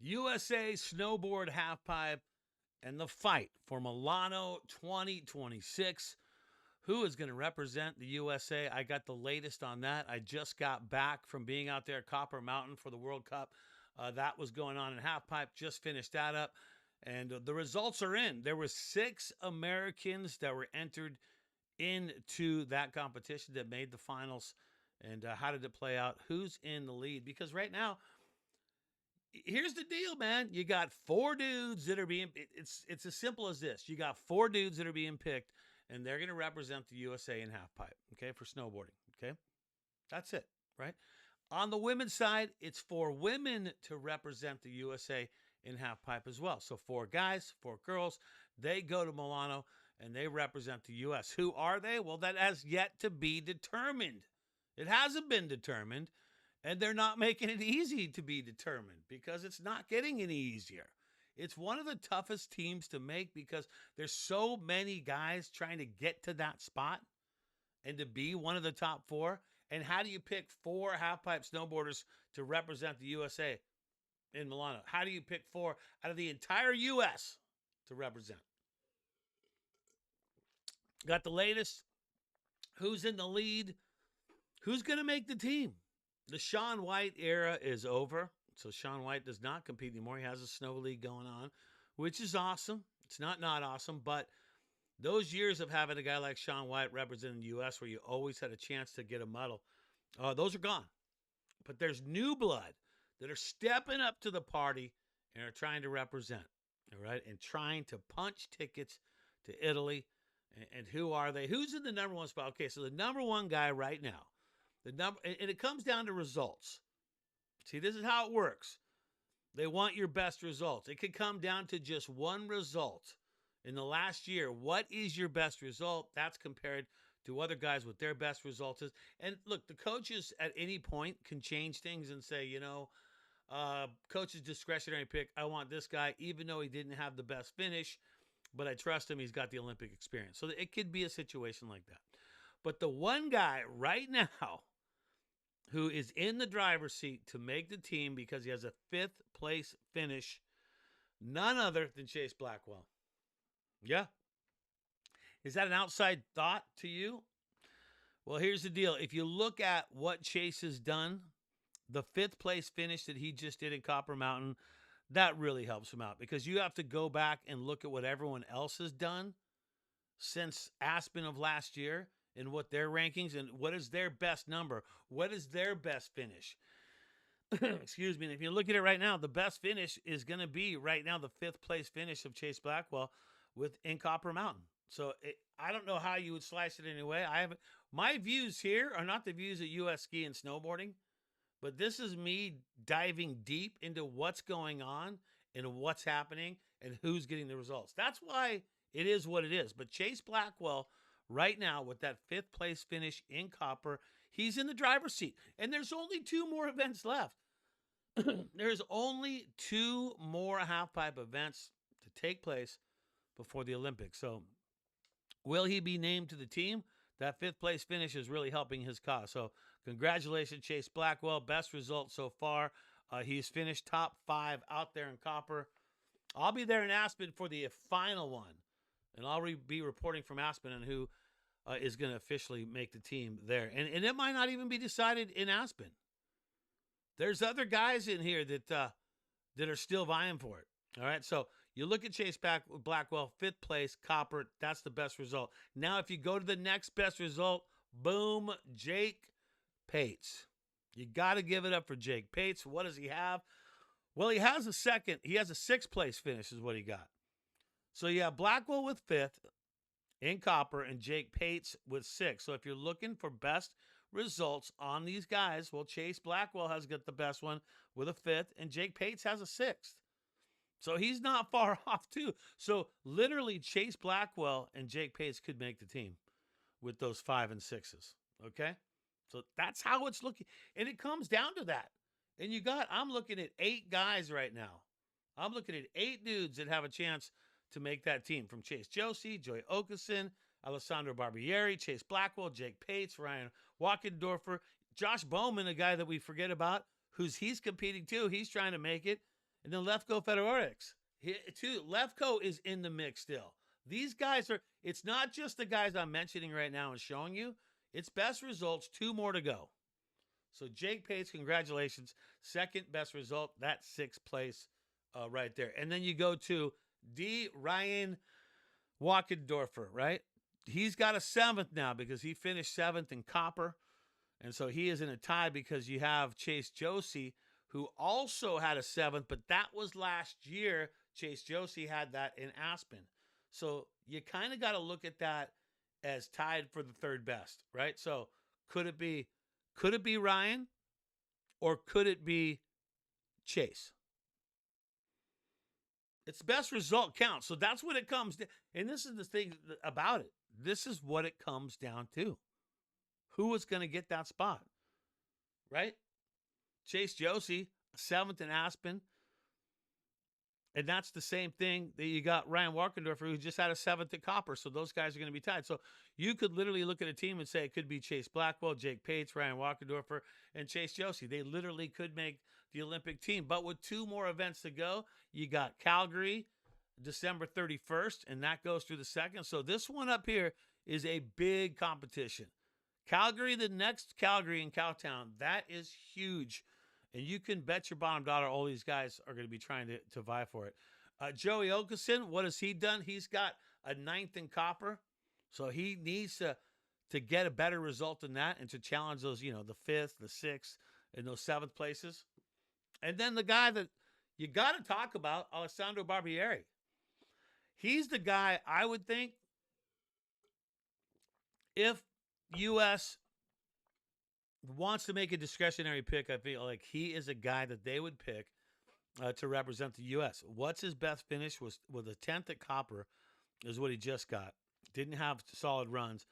USA Snowboard Halfpipe and the fight for Milano 2026. Who is going to represent the USA? I got the latest on that. I just got back from being out there at Copper Mountain for the World Cup. That was going on in Halfpipe. Just finished that up. And the results are in. There were 6 Americans that were entered into that competition that made the finals. And how did it play out? Who's in the lead? Because right now, here's the deal, man. You got 4 dudes that are being, it's as simple as this. You got 4 dudes that are being picked, and they're going to represent the USA in halfpipe, okay, for snowboarding, okay? That's it, right? On the women's side, it's 4 women to represent the USA in halfpipe as well. So 4 guys, 4 girls, they go to Milano, and they represent the U.S. Who are they? Well, that has yet to be determined. It hasn't been determined. And they're not making it easy to be determined because it's not getting any easier. It's one of the toughest teams to make because there's so many guys trying to get to that spot and to be one of the top 4. And how do you pick 4 halfpipe snowboarders to represent the USA in Milano? How do you pick 4 out of the entire U.S. to represent? Got the latest. Who's in the lead? Who's going to make the team? The Shaun White era is over, so Shaun White does not compete anymore. He has a snow league going on, which is awesome. It's not awesome, but those years of having a guy like Shaun White representing the U.S. where you always had a chance to get a medal, those are gone. But there's new blood that are stepping up to the party and are trying to represent, all right, and trying to punch tickets to Italy. And who are they? Who's in the number 1 spot? Okay, so the number 1 guy right now, and it comes down to results. See, this is how it works. They want your best results. It could come down to just one result in the last year. What is your best result? That's compared to other guys with their best results. And look, the coaches at any point can change things and say, coach's discretionary pick, I want this guy, even though he didn't have the best finish, but I trust him. He's got the Olympic experience. So it could be a situation like that. But the one guy right now who is in the driver's seat to make the team because he has a 5th place finish, none other than Chase Blackwell. Yeah. Is that an outside thought to you? Well, here's the deal. If you look at what Chase has done, the 5th place finish that he just did in Copper Mountain, that really helps him out because you have to go back and look at what everyone else has done since Aspen of last year and what their rankings and what is their best number, what is their best finish. Excuse me. And if you look at it right now, the best finish is going to be right now the 5th place finish of Chase Blackwell in Copper Mountain. So I don't know how you would slice it anyway. My views here are not the views of US Ski and Snowboarding, but this is me diving deep into what's going on and what's happening and who's getting the results. That's why it is what it is. But Chase Blackwell, right now, with that 5th place finish in Copper, he's in the driver's seat. And there's only 2 more events left. There's only 2 more halfpipe events to take place before the Olympics. So will he be named to the team? That 5th place finish is really helping his cause. So congratulations, Chase Blackwell. Best result so far. He's finished top 5 out there in Copper. I'll be there in Aspen for the final one. And I'll be reporting from Aspen on who is going to officially make the team there. And it might not even be decided in Aspen. There's other guys in here that are still vying for it. All right, so you look at Chase Blackwell, 5th place, Copper. That's the best result. Now, if you go to the next best result, boom, Jake Pates. You got to give it up for Jake Pates. What does he have? Well, he has a 6th place finish is what he got. So you have Blackwell with 5th in Copper and Jake Pates with 6th. So if you're looking for best results on these guys, well, Chase Blackwell has got the best one with a 5th, and Jake Pates has a 6th. So he's not far off, too. So literally, Chase Blackwell and Jake Pates could make the team with those 5 and 6s. Okay? So that's how it's looking. And it comes down to that. And I'm looking at 8 guys right now. I'm looking at 8 dudes that have a chance to make that team, from Chase Josie, Joy Okeson, Alessandro Barbieri, Chase Blackwell, Jake Pates, Ryan Walkendorfer, Josh Bowman, a guy that we forget about, he's competing too. He's trying to make it. And then Lefko Fedorix. Too. Lefko is in the mix still. These guys are, it's not just the guys I'm mentioning right now and showing you. It's best results, 2 more to go. So Jake Pates, congratulations. Second best result, that's 6th place right there. And then you go to Ryan Walkendorfer, right? He's got a 7th now because he finished 7th in copper. And so he is in a tie because you have Chase Josie, who also had a 7th, but that was last year. Chase Josie had that in Aspen. So you kind of got to look at that as tied for the 3rd best, right? So could it be Ryan or could it be Chase? It's best result counts. So that's what it comes to. And this is the thing about it. This is what it comes down to. Who is going to get that spot, right? Chase Josie, 7th in Aspen. And that's the same thing that you got Ryan Walkendorfer, who just had a 7th at Copper. So those guys are going to be tied. So you could literally look at a team and say it could be Chase Blackwell, Jake Pates, Ryan Walkendorfer, and Chase Josie. They literally could make the Olympic team. But with 2 more events to go, you got Calgary, December 31st, and that goes through the 2nd. So this one up here is a big competition. Calgary, the next Calgary in Cowtown, that is huge. And you can bet your bottom dollar all these guys are going to be trying to vie for it. Joey Okeson, what has he done? He's got a 9th in copper. So he needs to get a better result than that and to challenge those, the 5th, the 6th, and those 7th places. And then the guy that you got to talk about, Alessandro Barbieri. He's the guy I would think if U.S. wants to make a discretionary pick, I feel like he is a guy that they would pick to represent the U.S. What's his best finish was with a 10th at Copper is what he just got. Didn't have solid runs.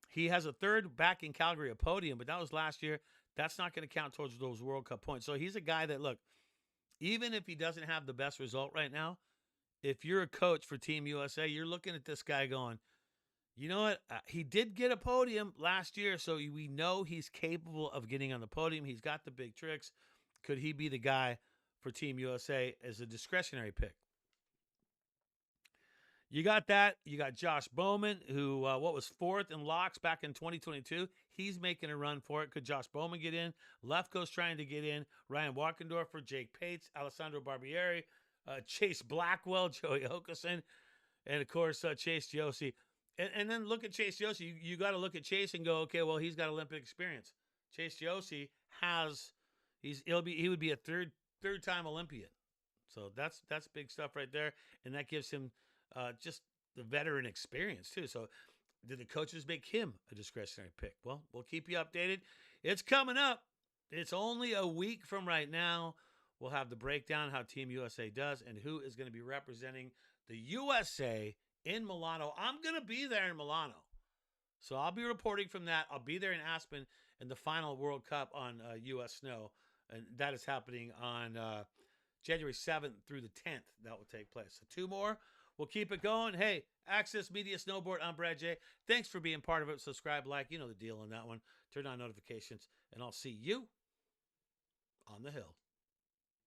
He has a 3rd back in Calgary, a podium, but that was last year. That's not going to count towards those World Cup points. So he's a guy that, look, even if he doesn't have the best result right now, if you're a coach for Team USA, you're looking at this guy going, you know what? He did get a podium last year, so we know he's capable of getting on the podium. He's got the big tricks. Could he be the guy for Team USA as a discretionary pick? You got that. You got Josh Bowman, who was 4th in locks back in 2022. He's making a run for it. Could Josh Bowman get in? Lefko's trying to get in. Ryan Walkendorfer, Jake Pates, Alessandro Barbieri, Chase Blackwell, Joey Okeson, and, of course, Chase Josie. And then look at Chase Josie. You got to look at Chase and go, okay, well, he's got Olympic experience. Chase Josie he would be a third-time Olympian. So that's big stuff right there, and that gives him just the veteran experience too. So did the coaches make him a discretionary pick? Well, we'll keep you updated. It's coming up. It's only a week from right now. We'll have the breakdown how Team USA does and who is going to be representing the USA in Milano. I'm going to be there in Milano. So I'll be reporting from that. I'll be there in Aspen in the final World Cup on U.S. Snow. And that is happening on January 7th through the 10th. That will take place. So 2 more. We'll keep it going. Hey, Access Media Snowboard, I'm Brad J. Thanks for being part of it. Subscribe, like, you know the deal on that one. Turn on notifications, and I'll see you on the hill.